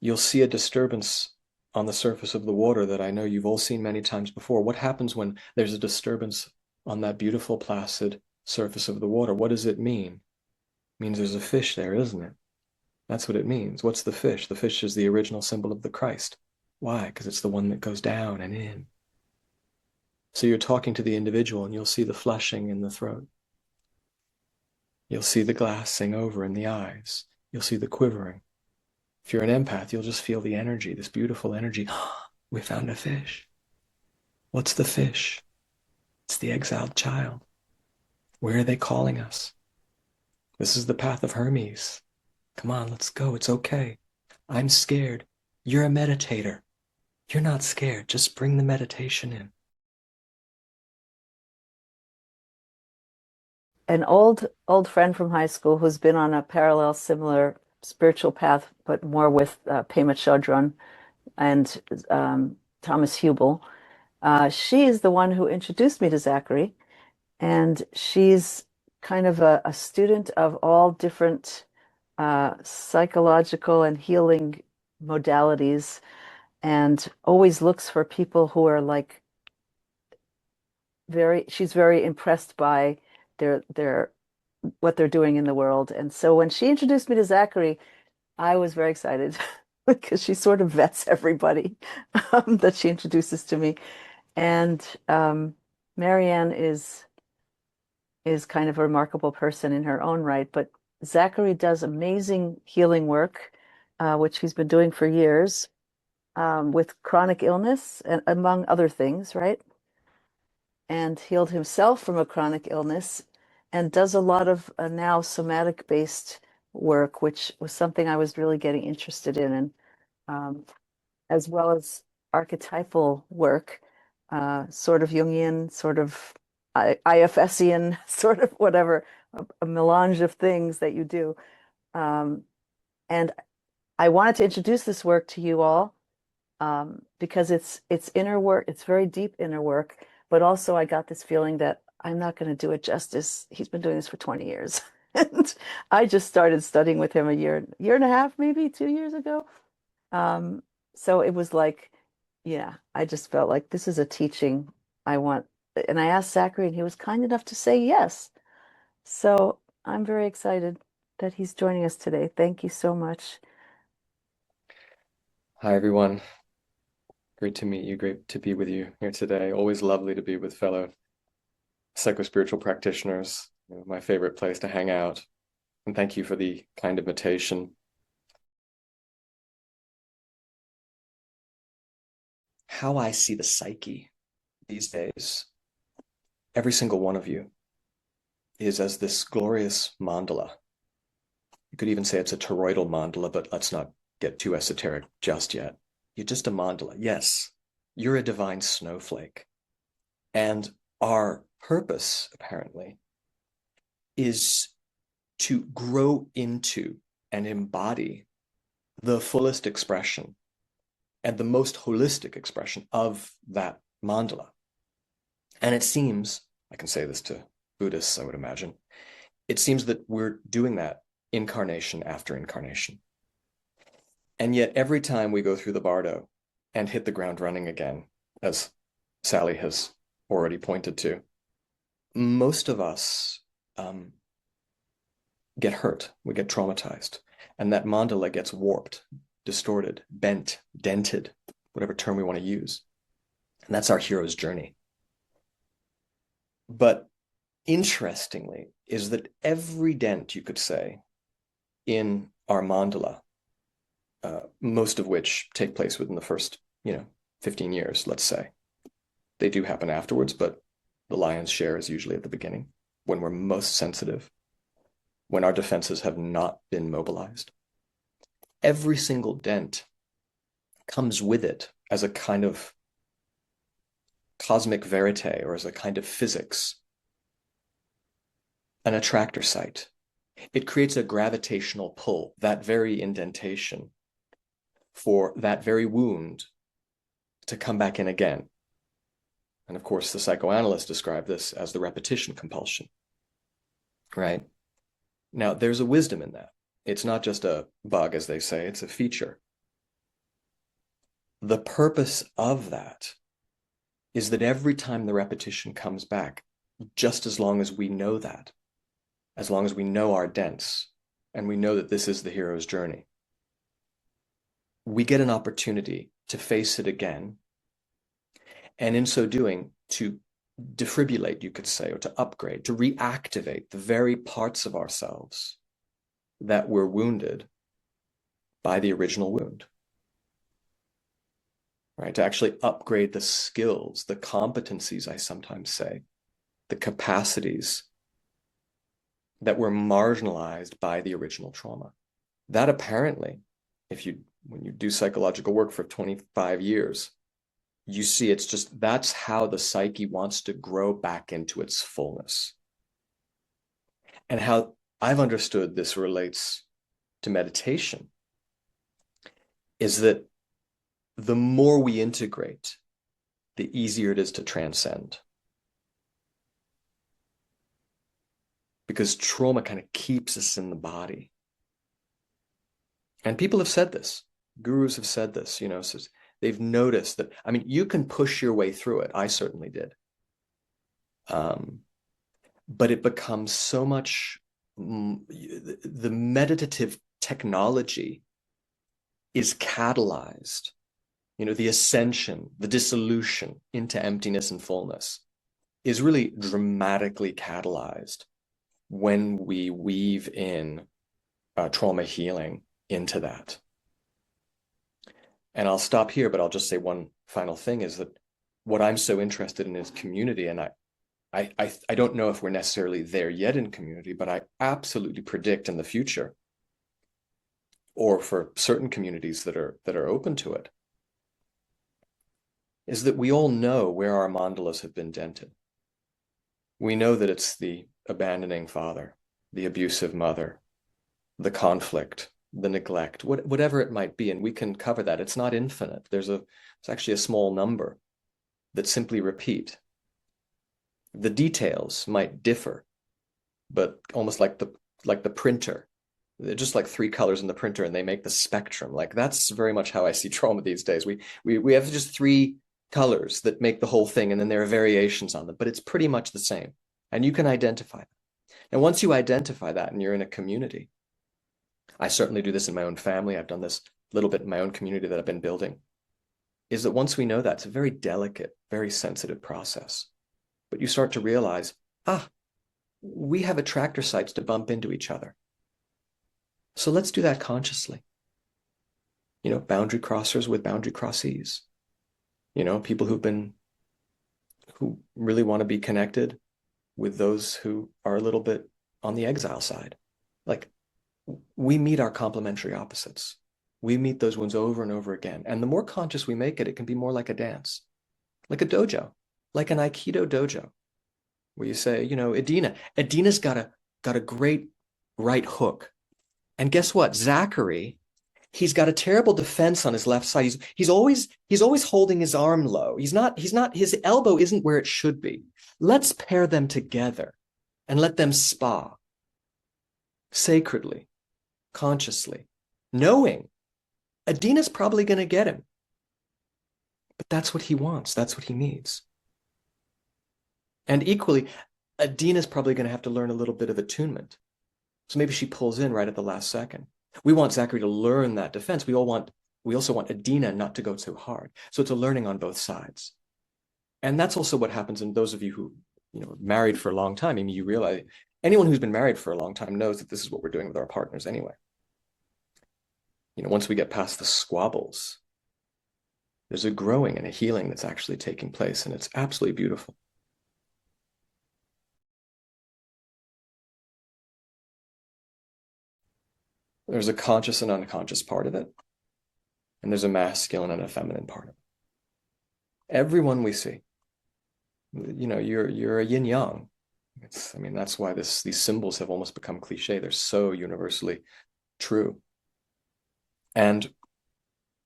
you'll see a disturbance on the surface of the water that I know you've all seen many times before. What happens when there's a disturbance on that beautiful, placid surface of the water? What does it mean? It means there's a fish there, isn't it? That's what it means. What's the fish? The fish is the original symbol of the Christ. Why? Because it's the one that goes down and in. So you're talking to the individual and you'll see the flushing in the throat. You'll see the glassing over in the eyes. You'll see the quivering. If you're an empath, you'll just feel the energy, this beautiful energy. We found a fish. What's the fish? It's the exiled child. Where are they calling us? This is the path of Hermes. Come on, let's go. It's okay. I'm scared. You're a meditator. You're not scared. Just bring the meditation in. An old friend from high school who's been on a parallel, similar spiritual path, but more with Pema Chodron and Thomas Hubel. She is the one who introduced me to Zachary, and she's kind of a student of all different psychological and healing modalities, and always looks for people who are like she's very impressed by their what they're doing in the world. And so when she introduced me to Zachary, I was very excited because she sort of vets everybody that she introduces to me. And Marianne is kind of a remarkable person in her own right, but Zachary does amazing healing work, which he's been doing for years, with chronic illness and among other things, right? And healed himself from a chronic illness and does a lot of now somatic based work, which was something I was really getting interested in, and as well as archetypal work, sort of Jungian, sort of IFSian, sort of whatever, a melange of things that you do. Um, and I wanted to introduce this work to you all, because it's inner work, it's very deep inner work, but also I got this feeling that I'm not going to do it justice. He's been doing this for 20 years. And I just started studying with him a year and a half, maybe 2 years ago. Um, so it was like, yeah, I just felt like this is a teaching I want. And I asked Zachary, and he was kind enough to say yes. So I'm very excited that he's joining us today. Thank you so much. Hi, everyone. Great to meet you. Great to be with you here today. Always lovely to be with fellow psychospiritual practitioners. My favorite place to hang out. And thank you for the kind invitation. How I see the psyche these days, every single one of you, is as this glorious mandala. You could even say it's a toroidal mandala, but let's not get too esoteric just yet. You're just a mandala. Yes, you're a divine snowflake. And our purpose, apparently, is to grow into and embody the fullest expression and the most holistic expression of that mandala. And it seems, I can say this to Buddhists, I would imagine, it seems that we're doing that incarnation after incarnation. And yet every time we go through the bardo and hit the ground running again, as Sally has already pointed to, most of us get hurt, we get traumatized, and that mandala gets warped, distorted, bent, dented, whatever term we want to use. And that's our hero's journey. But interestingly, is that every dent, you could say, in our mandala, most of which take place within the first, 15 years, let's say. They do happen afterwards, but the lion's share is usually at the beginning, when we're most sensitive, when our defenses have not been mobilized. Every single dent comes with it as a kind of cosmic verite, or as a kind of physics, an attractor site. It creates a gravitational pull, that very indentation, for that very wound to come back in again. And of course, the psychoanalysts describe this as the repetition compulsion, right? Now, there's a wisdom in that. It's not just a bug, as they say, it's a feature. The purpose of that is that every time the repetition comes back, just as long as we know that, as long as we know our dents, and we know that this is the hero's journey, we get an opportunity to face it again, and in so doing, to defibrillate, you could say, or to upgrade, to reactivate the very parts of ourselves that were wounded by the original wound. Right? To actually upgrade the skills, the competencies, I sometimes say, the capacities that were marginalized by the original trauma. That apparently, when you do psychological work for 25 years, you see that's how the psyche wants to grow back into its fullness. And how I've understood this relates to meditation is that the more we integrate, the easier it is to transcend. Because trauma kind of keeps us in the body. And people have said this, gurus have said this, so they've noticed that, you can push your way through it. I certainly did. But it becomes so much, the meditative technology is catalyzed, the ascension, the dissolution into emptiness and fullness is really dramatically catalyzed when we weave in trauma healing into that. And I'll stop here, but I'll just say one final thing is that what I'm so interested in is community. And I don't know if we're necessarily there yet in community, but I absolutely predict in the future, or for certain communities that are open to it, is that we all know where our mandalas have been dented. We know that it's the abandoning father, the abusive mother, the conflict, the neglect, whatever it might be, and we can cover that. It's not infinite. It's actually a small number that simply repeat. The details might differ, but almost like the printer. They're just like three colors in the printer, and they make the spectrum. Like that's very much how I see trauma these days. We have just three colors that make the whole thing, and then there are variations on them, but it's pretty much the same. And you can identify that. And once you identify that and you're in a community, I certainly do this in my own family. I've done this a little bit in my own community that I've been building, is that once we know that, it's a very delicate, very sensitive process. But you start to realize, we have attractor sites to bump into each other. So let's do that consciously. Boundary crossers with boundary crossees. People who really want to be connected with those who are a little bit on the exile side. Like, we meet our complementary opposites. We meet those ones over and over again. And the more conscious we make it, it can be more like a dance, like a dojo, like an Aikido dojo, where you say, Adina's got a great right hook. And guess what? Zachary, he's got a terrible defense on his left side. He's always holding his arm low. His elbow isn't where it should be. Let's pair them together and let them spa sacredly, consciously, knowing Adina's probably going to get him. But that's what he wants. That's what he needs. And equally, Adina's probably going to have to learn a little bit of attunement. So maybe she pulls in right at the last second. We want Zachary to learn that defense. We also want Adina not to go too hard. So it's a learning on both sides. And that's also what happens in those of you who, married for a long time. You realize anyone who's been married for a long time knows that this is what we're doing with our partners anyway. Once we get past the squabbles, there's a growing and a healing that's actually taking place, and it's absolutely beautiful. There's a conscious and unconscious part of it, and there's a masculine and a feminine part of it. Everyone we see, you're a yin yang. That's why these symbols have almost become cliche. They're so universally true. And,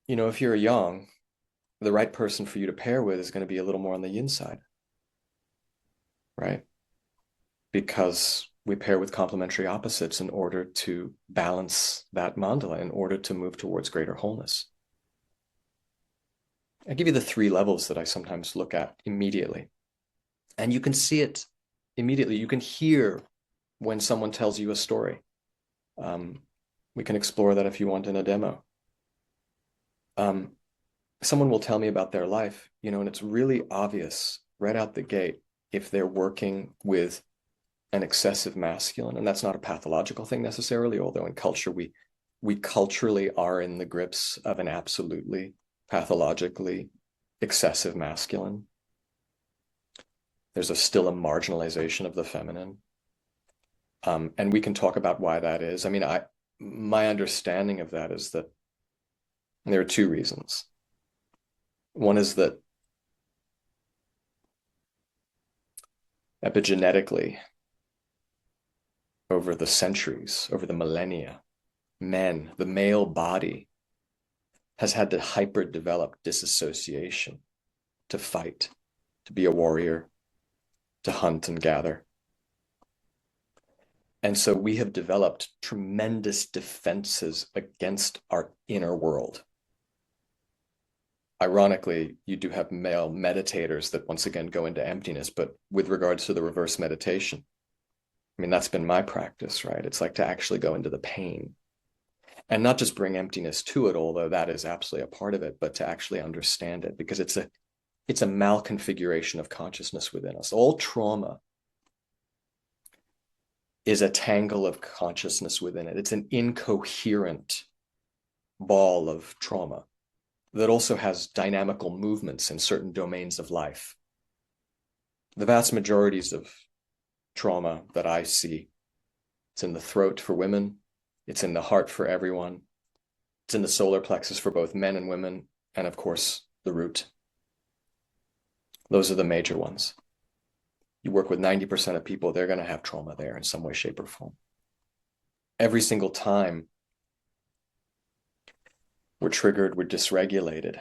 if you're a yang, the right person for you to pair with is going to be a little more on the yin side, right? Because we pair with complementary opposites in order to balance that mandala, in order to move towards greater wholeness. I give you the three levels that I sometimes look at immediately. And you can see it immediately. You can hear when someone tells you a story. We can explore that if you want in a demo. Someone will tell me about their life, and it's really obvious right out the gate if they're working with an excessive masculine. And that's not a pathological thing necessarily, although in culture, we culturally are in the grips of an absolutely pathologically excessive masculine. There's still a marginalization of the feminine. And we can talk about why that is. I mean, my understanding of that is that there are two reasons. One is that epigenetically, over the centuries, over the millennia, the male body has had to hyper develop disassociation to fight, to be a warrior, to hunt and gather. And so we have developed tremendous defenses against our inner world. Ironically, you do have male meditators that once again go into emptiness, but with regards to the reverse meditation, I mean, that's been my practice, right? It's like to actually go into the pain and not just bring emptiness to it, although that is absolutely a part of it, but to actually understand it, because it's a malconfiguration of consciousness within us. All trauma is a tangle of consciousness within it. It's an incoherent ball of trauma that also has dynamical movements in certain domains of life. The vast majorities of trauma that I see, it's in the throat for women, it's in the heart for everyone, it's in the solar plexus for both men and women, and of course, the root. Those are the major ones. You work with 90% of people, they're going to have trauma there in some way, shape, or form. Every single time we're triggered, we're dysregulated,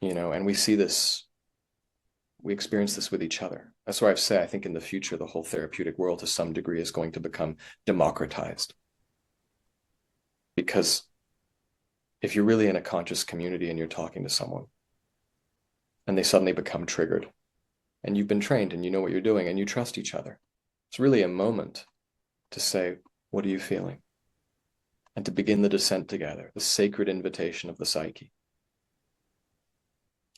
and we see this, we experience this with each other. That's why I say, I think in the future, the whole therapeutic world to some degree is going to become democratized. Because if you're really in a conscious community and you're talking to someone and they suddenly become triggered and you've been trained and you know what you're doing and you trust each other, it's really a moment to say, what are you feeling? And to begin the descent together, the sacred invitation of the psyche.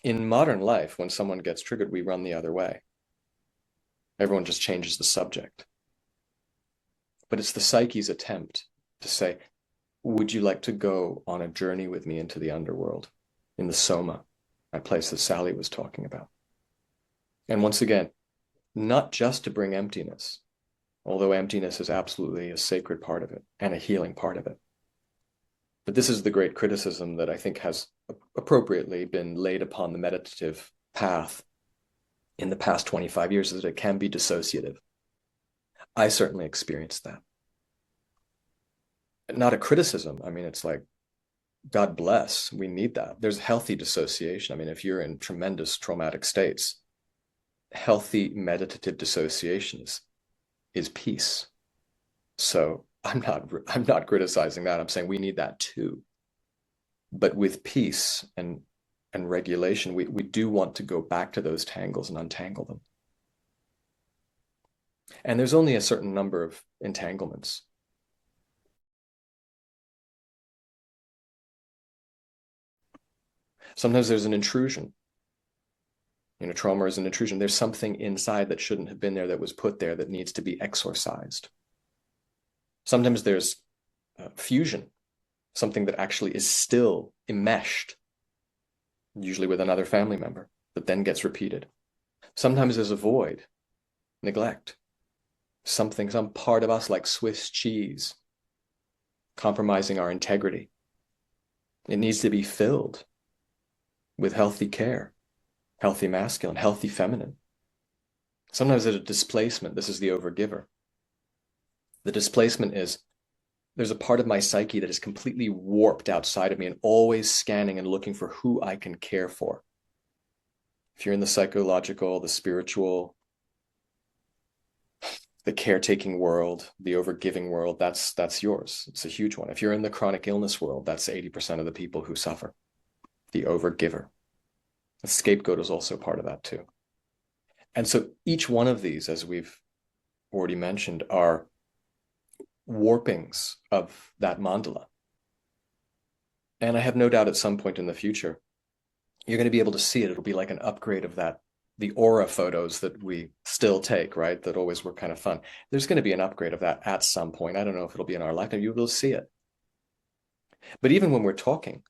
In modern life, when someone gets triggered, we run the other way. Everyone just changes the subject. But it's the psyche's attempt to say, would you like to go on a journey with me into the underworld, in the soma, that place that Sally was talking about? And once again, not just to bring emptiness, although emptiness is absolutely a sacred part of it and a healing part of it. But this is the great criticism that I think has appropriately been laid upon the meditative path in the past 25 years, is that it can be dissociative. I certainly experienced that. Not a criticism. I mean, it's like, God bless, we need that. There's healthy dissociation. I mean, if you're in tremendous traumatic states, healthy meditative dissociation is peace. So I'm not criticizing that. I'm saying we need that too. But with peace and regulation, we do want to go back to those tangles and untangle them. And there's only a certain number of entanglements. Sometimes there's an intrusion. Trauma is an intrusion. There's something inside that shouldn't have been there, that was put there, that needs to be exorcised. Sometimes there's fusion, something that actually is still enmeshed, usually with another family member, that then gets repeated. Sometimes there's a void, neglect, some part of us, like Swiss cheese, compromising our integrity. It needs to be filled with healthy care, healthy masculine, healthy feminine. Sometimes there's a displacement. This is the overgiver. The displacement is, there's a part of my psyche that is completely warped outside of me and always scanning and looking for who I can care for. If you're in the psychological, the spiritual, the caretaking world, the overgiving world, that's yours. It's a huge one. If you're in the chronic illness world, that's 80% of the people who suffer. The overgiver. The scapegoat is also part of that too. And so each one of these, as we've already mentioned, are warpings of that mandala. And I have no doubt at some point in the future, you're going to be able to see it. It'll be like an upgrade of that, the aura photos that we still take, right? That always were kind of fun. There's going to be an upgrade of that at some point. I don't know if it'll be in our lifetime. You will see it. But even when we're talking,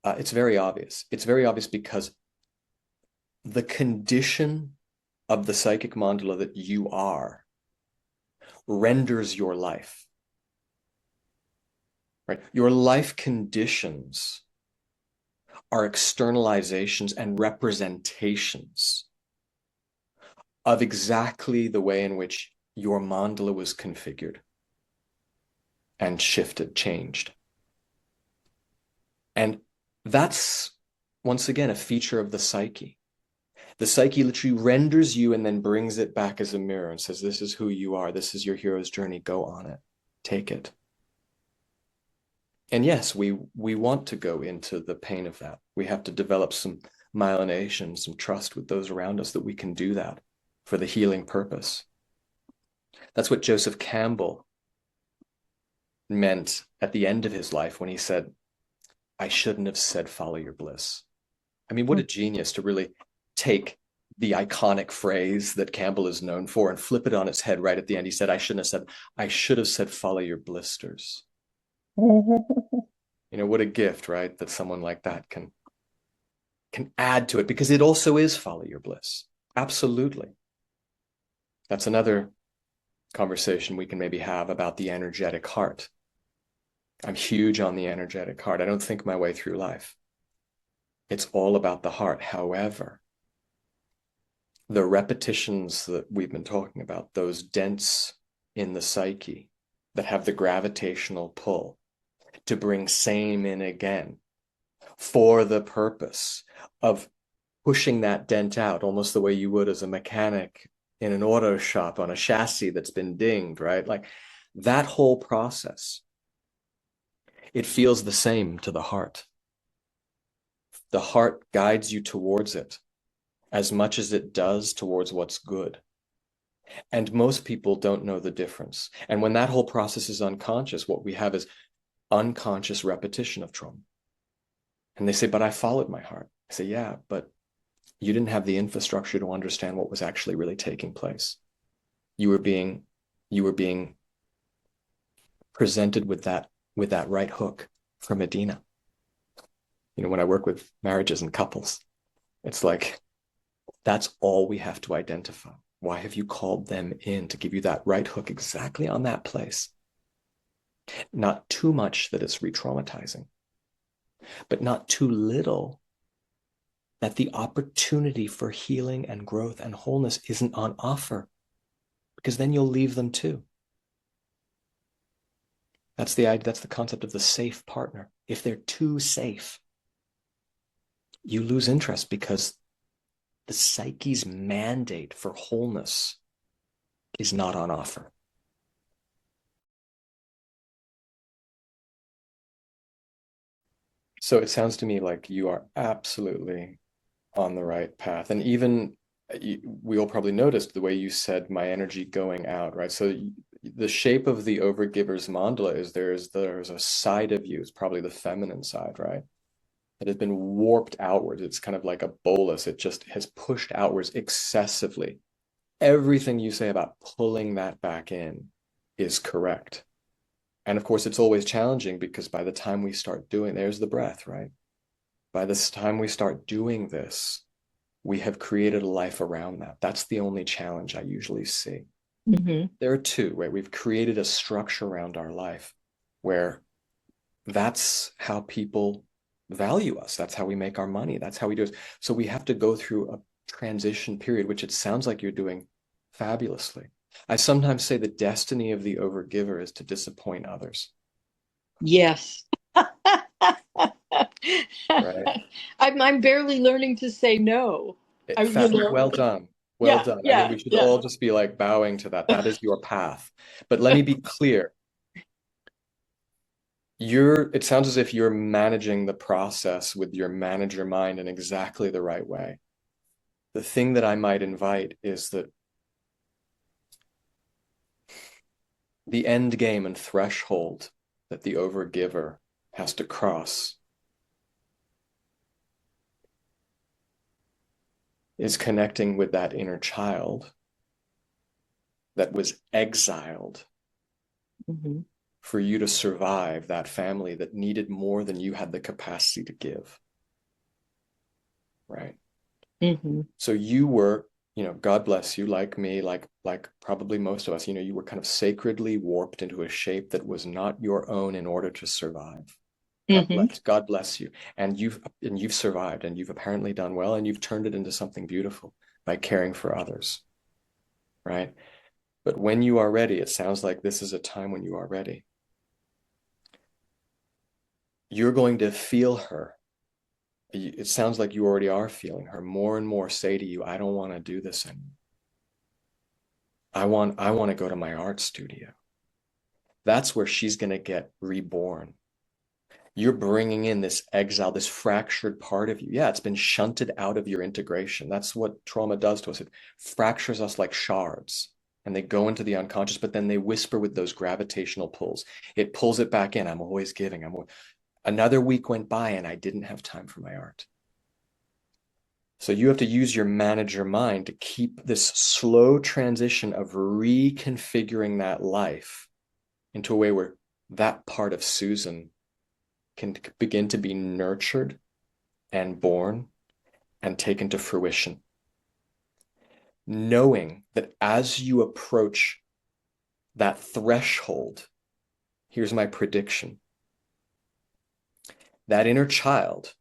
it's very obvious. It's very obvious because the condition of the psychic mandala that you are renders your life, right? Your life conditions are externalizations and representations of exactly the way in which your mandala was configured and shifted, changed. And that's, once again, a feature of the psyche. The psyche literally renders you and then brings it back as a mirror and says, this is who you are. This is your hero's journey. Go on it. Take it. And yes, we want to go into the pain of that. We have to develop some myelination, some trust with those around us that we can do that for the healing purpose. That's what Joseph Campbell meant at the end of his life when he said, I shouldn't have said, follow your bliss. I mean, what a genius to really take the iconic phrase that Campbell is known for and flip it on its head right at the end. He said, I should have said, follow your blisters. You know, what a gift, right? That someone like that can add to it, because it also is follow your bliss. Absolutely. That's another conversation we can maybe have about the energetic heart. I'm huge on the energetic heart. I don't think my way through life. It's all about the heart. However, the repetitions that we've been talking about, those dents in the psyche that have the gravitational pull to bring same in again for the purpose of pushing that dent out, almost the way you would as a mechanic in an auto shop on a chassis that's been dinged, right? Like that whole process, it feels the same to the heart. The heart guides you towards it as much as it does towards what's good. And most people don't know the difference. And when that whole process is unconscious, what we have is unconscious repetition of trauma. And they say, but I followed my heart. I say, yeah, but you didn't have the infrastructure to understand what was actually really taking place. You were being presented with that right hook from Medina. You know, when I work with marriages and couples, it's like, that's all we have to identify. Why have you called them in to give you that right hook exactly on that place? Not too much that it's re-traumatizing, but not too little that the opportunity for healing and growth and wholeness isn't on offer, because then you'll leave them too. That's the idea. That's the concept of the safe partner. If they're too safe, you lose interest, because the psyche's mandate for wholeness is not on offer. So it sounds to me like you are absolutely on the right path. And even we all probably noticed the way you said my energy going out, right? So the shape of the overgiver's mandala is there's a side of you, it's probably the feminine side, right? That has been warped outwards. It's kind of like a bolus. It just has pushed outwards excessively. Everything you say about pulling that back in is correct. And of course, it's always challenging, because by the time we start doing, there's the breath, right? By this time we start doing this, we have created a life around that. That's the only challenge I usually see. Mm-hmm. There are two, right? We've created a structure around our life where that's how people value us. That's how we make our money. That's how we do it. So we have to go through a transition period, which it sounds like you're doing fabulously. I sometimes say the destiny of the overgiver is to disappoint others. Yes. Right. I'm barely learning to say no. Well done. Well done. I mean, we should all just be like bowing to that. That is your path. But let me be clear. It sounds as if you're managing the process with your manager mind in exactly the right way. The thing that I might invite is that the end game and threshold that the overgiver has to cross is connecting with that inner child that was exiled for you to survive that family that needed more than you had the capacity to give. Right? So you were, God bless you, like me, like probably most of us, you were kind of sacredly warped into a shape that was not your own in order to survive. God bless you. And you've survived, and you've apparently done well, and you've turned it into something beautiful by caring for others. Right? But when you are ready, it sounds like this is a time when you are ready. You're going to feel her. It sounds like you already are feeling her more and more say to you, I don't want to do this anymore. I want to go to my art studio. That's where she's going to get reborn. You're bringing in this exile, this fractured part of you. Yeah, it's been shunted out of your integration. That's what trauma does to us. It fractures us like shards, and they go into the unconscious, but then they whisper with those gravitational pulls. It pulls it back in. I'm always giving. Another week went by and I didn't have time for my art. So you have to use your manager mind to keep this slow transition of reconfiguring that life into a way where that part of Susan can begin to be nurtured and born and taken to fruition. Knowing that as you approach that threshold, here's my prediction. That inner child,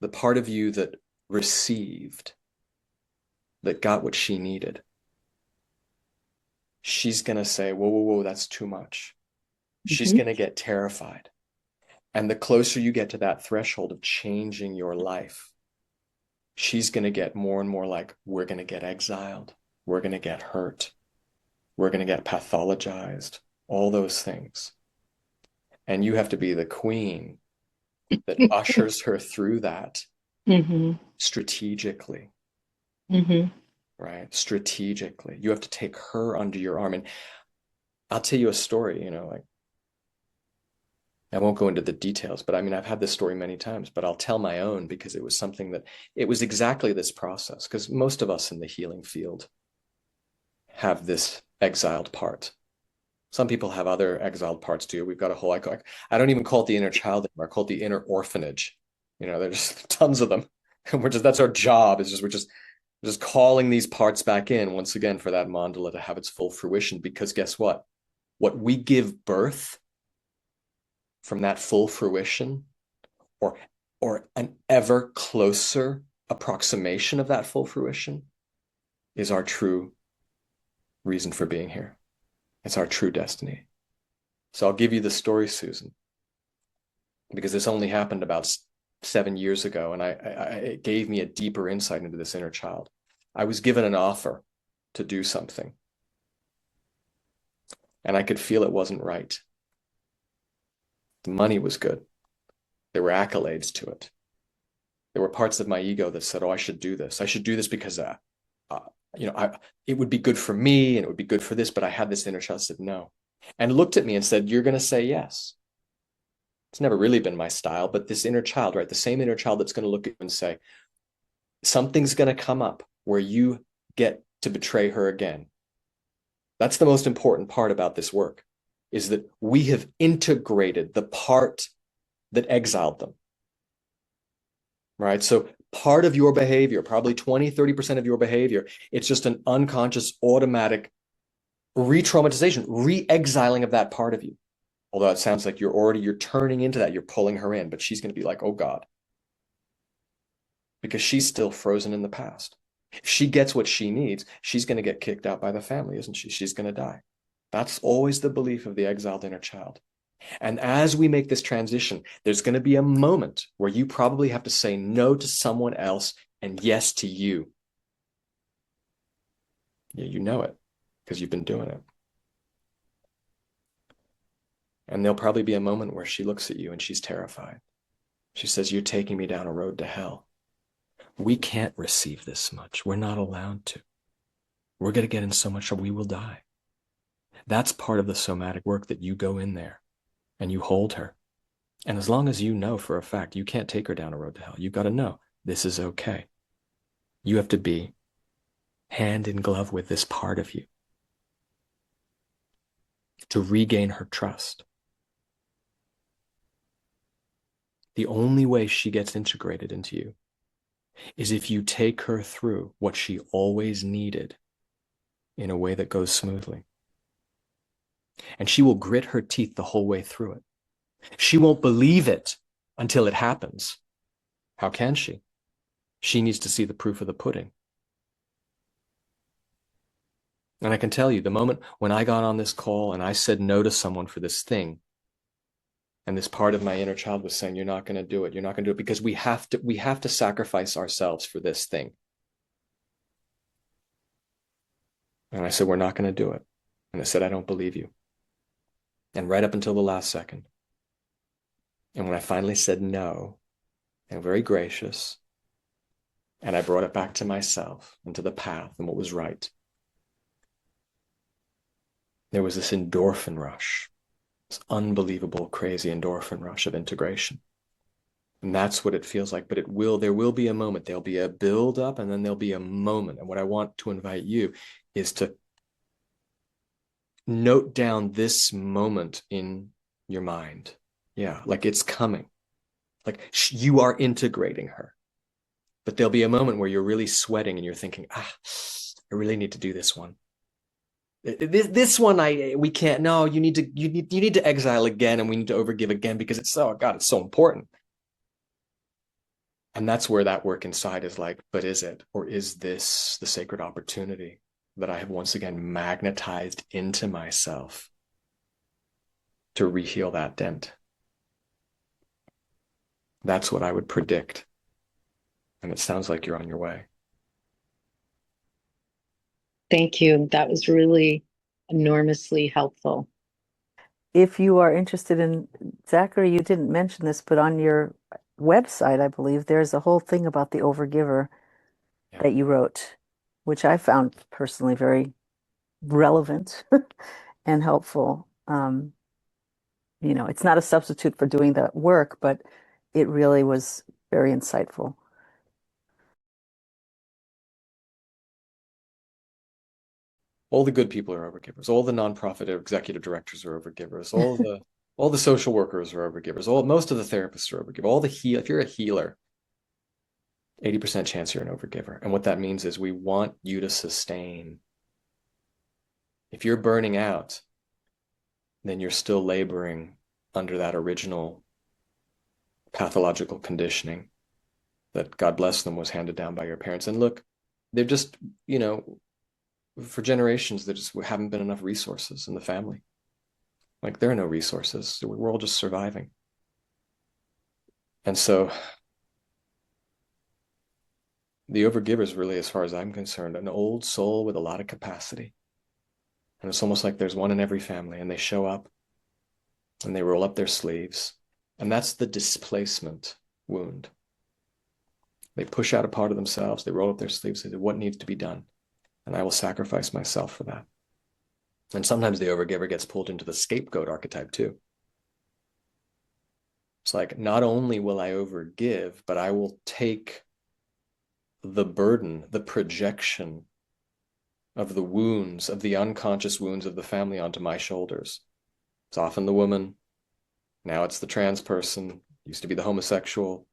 the part of you that received, that got what she needed, she's going to say, whoa, whoa, whoa, that's too much. She's going to get terrified. And the closer you get to that threshold of changing your life, she's going to get more and more like, we're going to get exiled. We're going to get hurt. We're going to get pathologized. All those things. And you have to be the queen that ushers her through that strategically. Right? Strategically. You have to take her under your arm. And I'll tell you a story, like, I won't go into the details, but I mean, I've had this story many times, but I'll tell my own because it was something that, it was exactly this process, because most of us in the healing field have this exiled part. Some people have other exiled parts too. We've got a whole, I don't even call it the inner child anymore. I call it the inner orphanage. There's tons of them. And that's our job, is we're just calling these parts back in once again for that mandala to have its full fruition. Because guess what? What we give birth from that full fruition, or an ever closer approximation of that full fruition, is our true reason for being here. It's our true destiny. So I'll give you the story, Susan, because this only happened about 7 years ago, and it gave me a deeper insight into this inner child. I was given an offer to do something, and I could feel it wasn't right. The money was good. There were accolades to it. There were parts of my ego that said, oh, I should do this. I should do this because, it would be good for me and it would be good for this. But I had this inner child that said no, and looked at me and said, you're going to say yes. It's never really been my style, but this inner child, right? The same inner child that's going to look at you and say, something's going to come up where you get to betray her again. That's the most important part about this work, is that we have integrated the part that exiled them, right? So part of your behavior, probably 20, 30% of your behavior, it's just an unconscious, automatic re-traumatization, re-exiling of that part of you. Although it sounds like you're turning into that, you're pulling her in, but she's going to be like, oh God, because she's still frozen in the past. If she gets what she needs, she's going to get kicked out by the family, isn't she? She's going to die. That's always the belief of the exiled inner child. And as we make this transition, there's going to be a moment where you probably have to say no to someone else and yes to you. Yeah, you know it because you've been doing it. And there'll probably be a moment where she looks at you and she's terrified. She says, "You're taking me down a road to hell. We can't receive this much. We're not allowed to. We're going to get in so much trouble we will die." That's part of the somatic work, that you go in there and you hold her. And as long as you know for a fact you can't take her down a road to hell, you've got to know this is okay. You have to be hand in glove with this part of you to regain her trust. The only way she gets integrated into you is if you take her through what she always needed in a way that goes smoothly. And she will grit her teeth the whole way through it. She won't believe it until it happens. How can she? She needs to see the proof of the pudding. And I can tell you, the moment when I got on this call and I said no to someone for this thing, and this part of my inner child was saying, "You're not going to do it. You're not going to do it because we have to sacrifice ourselves for this thing." And I said, "We're not going to do it." And I said, "I don't believe you." And right up until the last second. And when I finally said no, and very gracious, and I brought it back to myself and to the path and what was right, there was this endorphin rush, this unbelievable, crazy endorphin rush of integration. And that's what it feels like. But there will be a moment. There'll be a build up and then there'll be a moment. And what I want to invite you is to note down this moment in your mind. Yeah, like it's coming. Like you are integrating her. But there'll be a moment where you're really sweating and you're thinking, I really need to do this one. This one, we can't. No, you need to exile again, and we need to overgive again because it's so, God, it's so important. And that's where that work inside is like, but is it, or is this the sacred opportunity that I have once again magnetized into myself to reheal that dent? That's what I would predict. And it sounds like you're on your way. Thank you. That was really enormously helpful. If you are interested in Zachary, you didn't mention this, but on your website, I believe there's a whole thing about the overgiver Yeah. that you wrote, which I found personally very relevant and helpful. It's not a substitute for doing that work, but it really was very insightful. All the good people are overgivers. All the nonprofit executive directors are overgivers. All the social workers are overgivers. Most of the therapists are overgivers. If you're a healer, 80% chance you're an overgiver. And what that means is we want you to sustain. If you're burning out, then you're still laboring under that original pathological conditioning that, God bless them, was handed down by your parents. And look, they're just, for generations, there just haven't been enough resources in the family. Like there are no resources. We're all just surviving. And so the overgiver is really, as far as I'm concerned, an old soul with a lot of capacity. And it's almost like there's one in every family, and they show up and they roll up their sleeves. And that's the displacement wound. They push out a part of themselves, they roll up their sleeves, they say, "What needs to be done? And I will sacrifice myself for that." And sometimes the overgiver gets pulled into the scapegoat archetype too. It's like, not only will I overgive, but I will take the burden, the projection of the wounds, of the unconscious wounds of the family onto my shoulders. It's often the woman. Now it's the trans person, used to be the homosexual,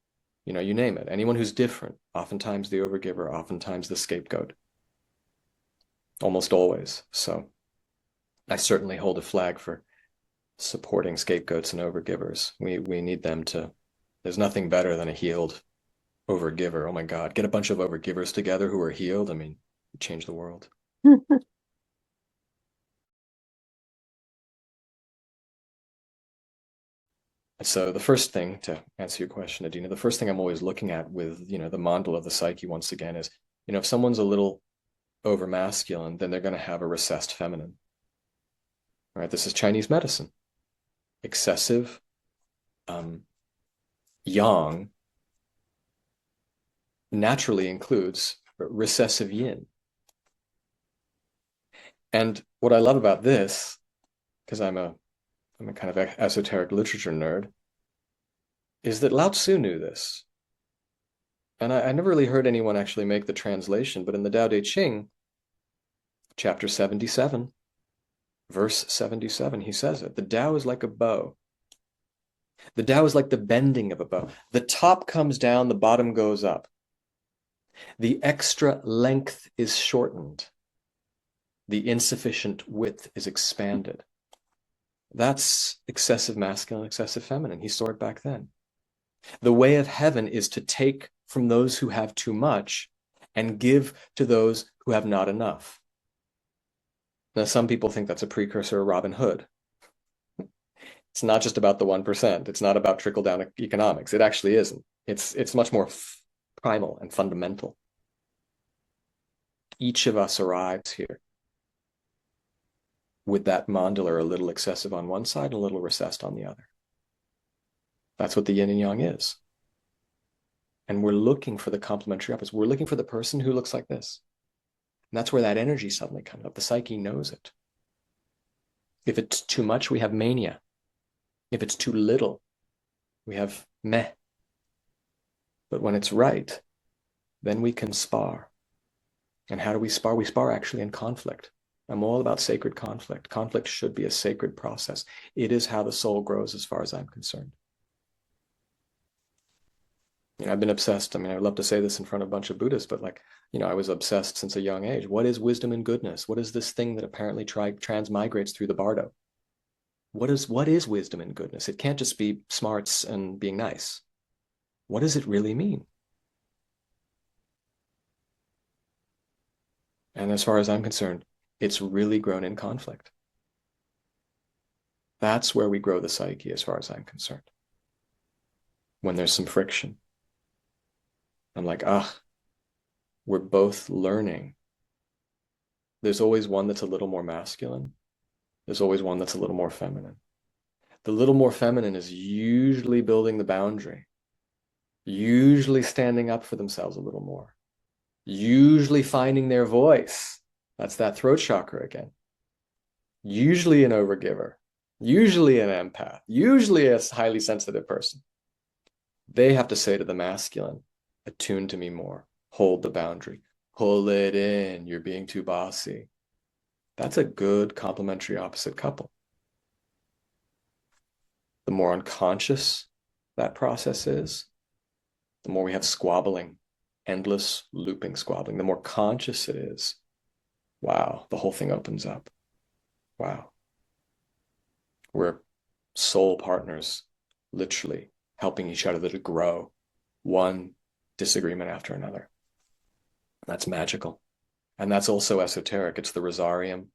you name it. Anyone who's different, oftentimes the overgiver, oftentimes the scapegoat. Almost always. So I certainly hold a flag for supporting scapegoats and overgivers. We need them to, there's nothing better than a healed overgiver. Oh my God, get a bunch of overgivers together who are healed. I mean, change the world. So the first thing, to answer your question, Adina, the first thing I'm always looking at with, the mandala of the psyche once again is, if someone's a little over masculine, then they're going to have a recessed feminine. All right, this is Chinese medicine. Excessive yang naturally includes recessive yin. And what I love about this, because I'm a kind of esoteric literature nerd, is that Lao Tzu knew this. And I never really heard anyone actually make the translation, but in the Tao Te Ching, chapter 77, verse 77, he says it. The Tao is like a bow. The Tao is like the bending of a bow. The top comes down, the bottom goes up. The extra length is shortened. The insufficient width is expanded. That's excessive masculine, excessive feminine. He saw it back then. The way of heaven is to take from those who have too much and give to those who have not enough. Now, some people think that's a precursor of Robin Hood. It's not just about the 1%. It's not about trickle-down economics. It actually isn't. It's much more primal and fundamental. Each of us arrives here with that mandala a little excessive on one side and a little recessed on the other. That's what the yin and yang is. And we're looking for the complementary opposites. We're looking for the person who looks like this. And that's where that energy suddenly comes up. The psyche knows it. If it's too much, we have mania. If it's too little, we have meh. But when it's right, then we can spar. And how do we spar? We spar actually in conflict. I'm all about sacred conflict. Conflict should be a sacred process. It is how the soul grows as far as I'm concerned. I've been obsessed. I'd love to say this in front of a bunch of Buddhists, but I was obsessed since a young age. What is wisdom and goodness? What is this thing that apparently transmigrates through the bardo? What is wisdom and goodness? It can't just be smarts and being nice. What does it really mean? And as far as I'm concerned, it's really grown in conflict. That's where we grow the psyche as far as I'm concerned. When there's some friction. I'm like, we're both learning. There's always one that's a little more masculine. There's always one that's a little more feminine. The little more feminine is usually building the boundary, usually standing up for themselves a little more, usually finding their voice. That's that throat chakra again. Usually an overgiver, usually an empath, usually a highly sensitive person. They have to say to the masculine, attune to me more, hold the boundary, pull it in, you're being too bossy. That's a good complementary opposite couple. The more unconscious that process is, the more we have squabbling, endless looping squabbling. The more conscious it is, wow, the whole thing opens up. Wow. We're soul partners, literally helping each other to grow, one disagreement after another. That's magical. And that's also esoteric. It's the Rosarium.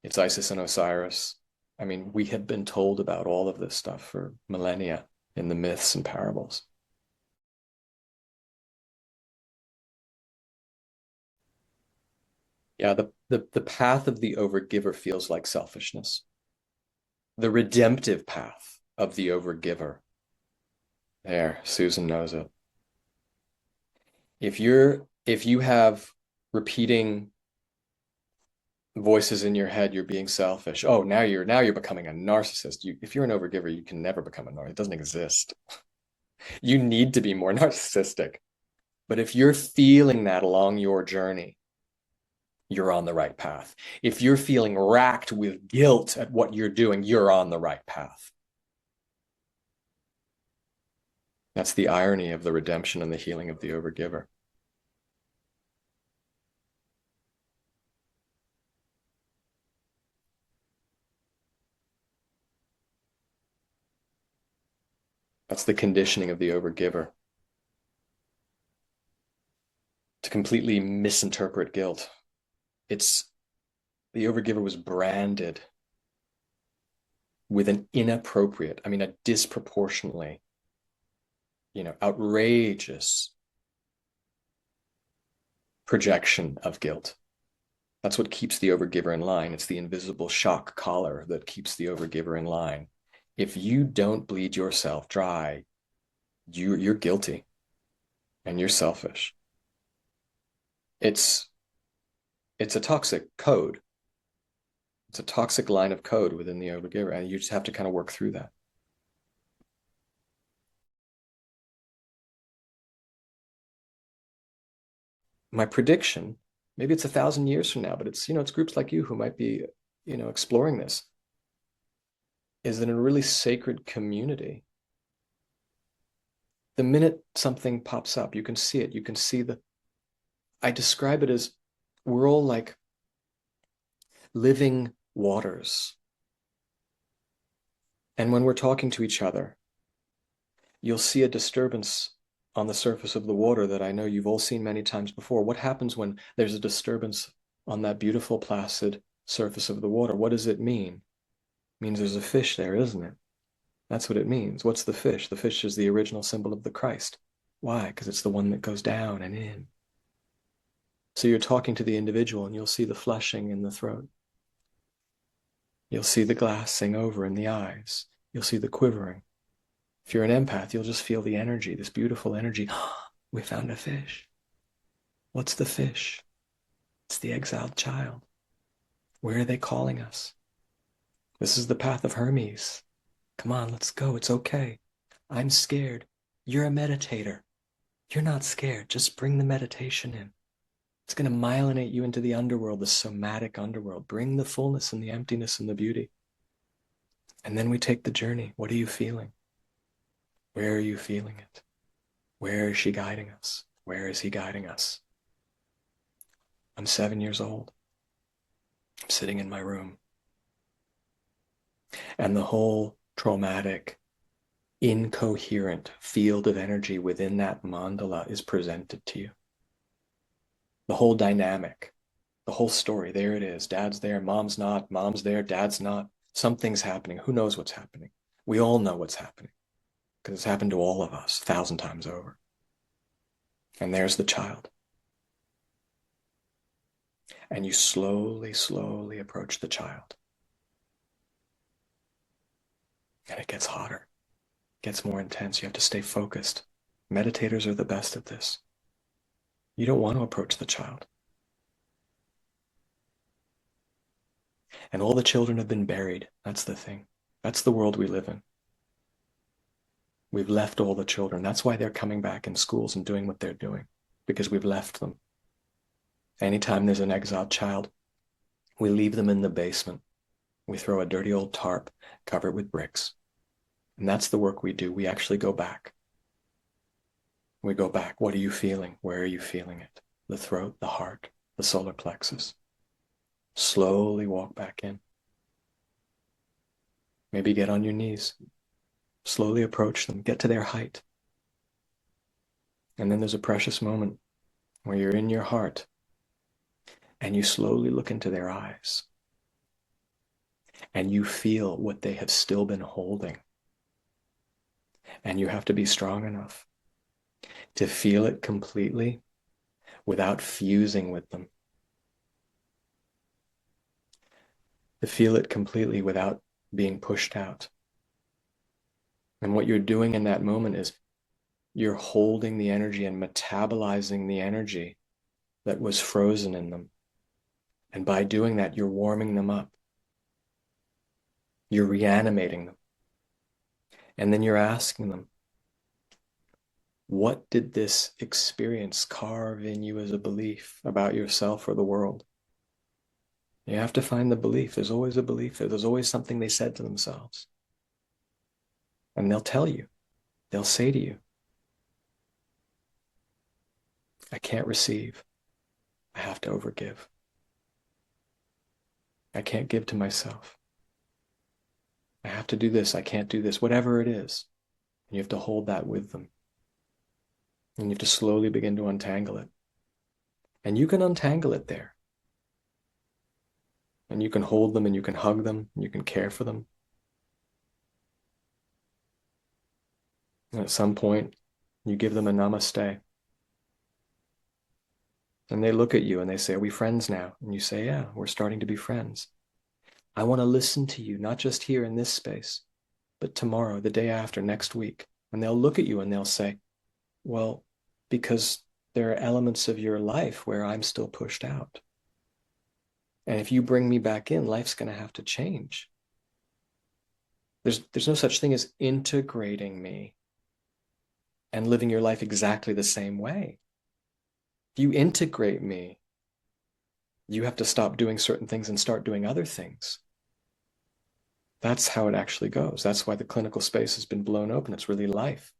It's Isis and Osiris. We have been told about all of this stuff for millennia in the myths and parables. Yeah, the path of the overgiver feels like selfishness. The redemptive path of the overgiver. There, Susan knows it. If you have repeating voices in your head, you're being selfish. Oh, now you're becoming a narcissist. If you're an overgiver, you can never become a narcissist. It doesn't exist. You need to be more narcissistic. But if you're feeling that along your journey, you're on the right path. If you're feeling racked with guilt at what you're doing, you're on the right path. That's the irony of the redemption and the healing of the overgiver. That's the conditioning of the overgiver. To completely misinterpret guilt. The overgiver was branded with an inappropriate, a disproportionately, outrageous projection of guilt. That's what keeps the overgiver in line. It's the invisible shock collar that keeps the overgiver in line. If you don't bleed yourself dry, you're guilty and you're selfish. It's a toxic code. It's a toxic line of code within the overgiver, and you just have to kind of work through that. My prediction, maybe it's 1,000 years from now, but it's groups like you who might be, exploring this, is that in a really sacred community, the minute something pops up, you can see it. You can see I describe it as we're all like living waters. And when we're talking to each other, you'll see a disturbance on the surface of the water that I know you've all seen many times before. What happens when there's a disturbance on that beautiful, placid surface of the water? What does it mean? It means there's a fish there, isn't it? That's what it means. What's the fish? The fish is the original symbol of the Christ. Why? Because it's the one that goes down and in. So you're talking to the individual and you'll see the flushing in the throat. You'll see the glassing over in the eyes. You'll see the quivering. If you're an empath, you'll just feel the energy, this beautiful energy. We found a fish. What's the fish? It's the exiled child. Where are they calling us? This is the path of Hermes. Come on, let's go. It's okay. I'm scared. You're a meditator. You're not scared. Just bring the meditation in. It's going to myelinate you into the underworld, the somatic underworld. Bring the fullness and the emptiness and the beauty. And then we take the journey. What are you feeling? Where are you feeling it? Where is she guiding us? Where is he guiding us? I'm 7 years old. I'm sitting in my room. And the whole traumatic, incoherent field of energy within that mandala is presented to you. The whole dynamic, the whole story, there it is. Dad's there, mom's not, mom's there, dad's not. Something's happening. Who knows what's happening? We all know what's happening because it's happened to all of us 1,000 times over. And there's the child. And you slowly, slowly approach the child. And it gets hotter, it gets more intense. You have to stay focused. Meditators are the best at this. You don't want to approach the child. And all the children have been buried. That's the thing. That's the world we live in. We've left all the children. That's why they're coming back in schools and doing what they're doing, because we've left them. Anytime there's an exiled child, we leave them in the basement. We throw a dirty old tarp, cover it with bricks. And that's the work we do. We actually go back. We go back. What are you feeling? Where are you feeling it? The throat, the heart, the solar plexus. Slowly walk back in. Maybe get on your knees. Slowly approach them. Get to their height. And then there's a precious moment where you're in your heart and you slowly look into their eyes and you feel what they have still been holding. And you have to be strong enough to feel it completely without fusing with them. To feel it completely without being pushed out. And what you're doing in that moment is you're holding the energy and metabolizing the energy that was frozen in them. And by doing that, you're warming them up. You're reanimating them. And then you're asking them, what did this experience carve in you as a belief about yourself or the world? You have to find the belief. There's always a belief there. There's always something they said to themselves. And they'll tell you. They'll say to you, I can't receive. I have to overgive. I can't give to myself. I have to do this. I can't do this. Whatever it is. And you have to hold that with them. And you have to slowly begin to untangle it. And you can untangle it there. And you can hold them and you can hug them and you can care for them. And at some point, you give them a namaste. And they look at you and they say, are we friends now? And you say, yeah, we're starting to be friends. I want to listen to you, not just here in this space, but tomorrow, the day after, next week. And they'll look at you and they'll say, well, because there are elements of your life where I'm still pushed out. And if you bring me back in, life's going to have to change. There's no such thing as integrating me and living your life exactly the same way. If you integrate me, you have to stop doing certain things and start doing other things. That's how it actually goes. That's why the clinical space has been blown open. It's really life.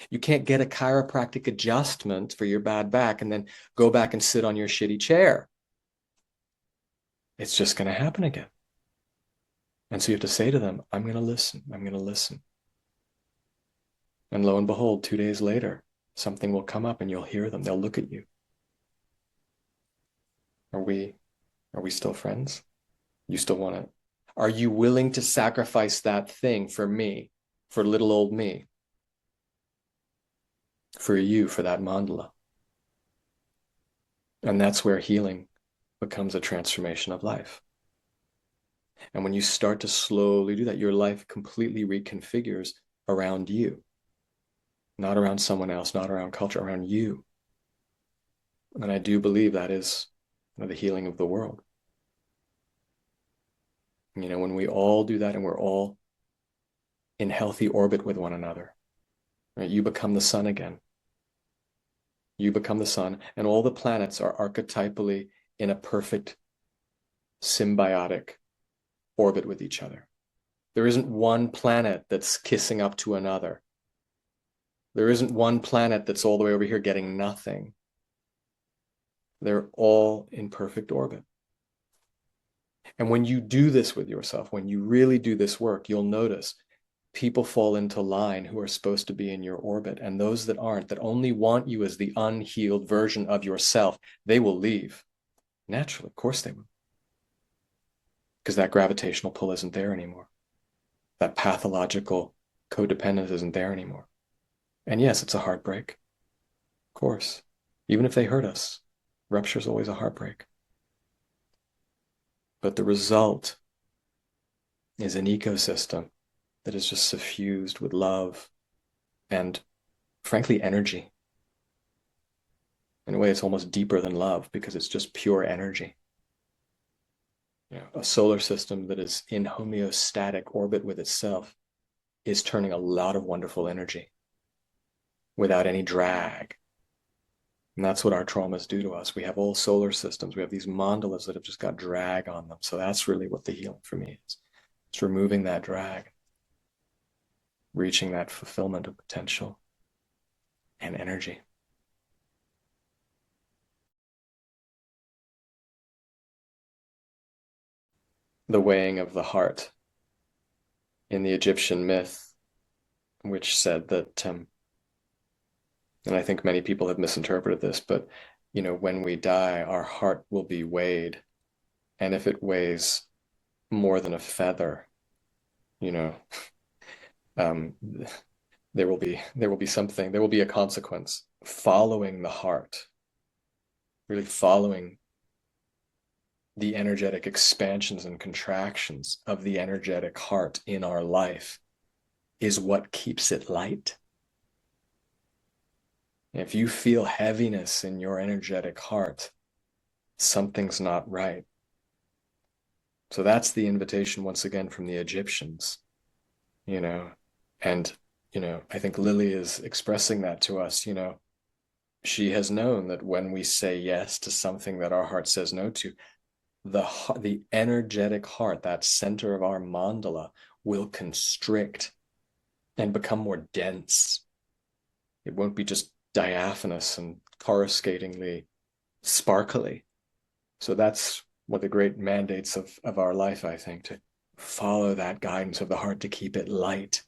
You can't get a chiropractic adjustment for your bad back and then go back and sit on your shitty chair. It's just going to happen again. And so you have to say to them, I'm going to listen. I'm going to listen. And lo and behold, 2 days later, something will come up and you'll hear them. They'll look at you. Are we still friends? You still want to? Are you willing to sacrifice that thing for me, for little old me? For you, for that mandala? And that's where healing becomes a transformation of life. And when you start to slowly do that, your life completely reconfigures around you. Not around someone else, not around culture, around you. And I do believe that is the healing of the world. When we all do that and we're all in healthy orbit with one another, right? You become the sun again. You become the sun, and all the planets are archetypally in a perfect symbiotic orbit with each other. There isn't one planet that's kissing up to another. There isn't one planet that's all the way over here getting nothing. They're all in perfect orbit. And when you do this with yourself, when you really do this work, you'll notice people fall into line who are supposed to be in your orbit. And those that aren't, that only want you as the unhealed version of yourself, they will leave. Naturally, of course they will. Because that gravitational pull isn't there anymore. That pathological codependence isn't there anymore. And yes, it's a heartbreak. Of course. Even if they hurt us, rupture is always a heartbreak. But the result is an ecosystem that is just suffused with love and, frankly, energy. In a way, it's almost deeper than love because it's just pure energy. A solar system that is in homeostatic orbit with itself is turning a lot of wonderful energy without any drag. And that's what our traumas do to us. We have old solar systems. We have these mandalas that have just got drag on them. So that's really what the healing for me is. It's removing that drag, reaching that fulfillment of potential and energy. The weighing of the heart in the Egyptian myth, which said that, and I think many people have misinterpreted this, but, when we die, our heart will be weighed. And if it weighs more than a feather, there will be something, there will be a consequence. Following the heart, really following the energetic expansions and contractions of the energetic heart in our life is what keeps it light. If you feel heaviness in your energetic heart, something's not right. So that's the invitation once again from the Egyptians, and, I think Lily is expressing that to us. She has known that when we say yes to something that our heart says no to, the energetic heart, that center of our mandala, will constrict and become more dense. It won't be just diaphanous and coruscatingly sparkly. So that's one of the great mandates of our life, I think, to follow that guidance of the heart, to keep it light,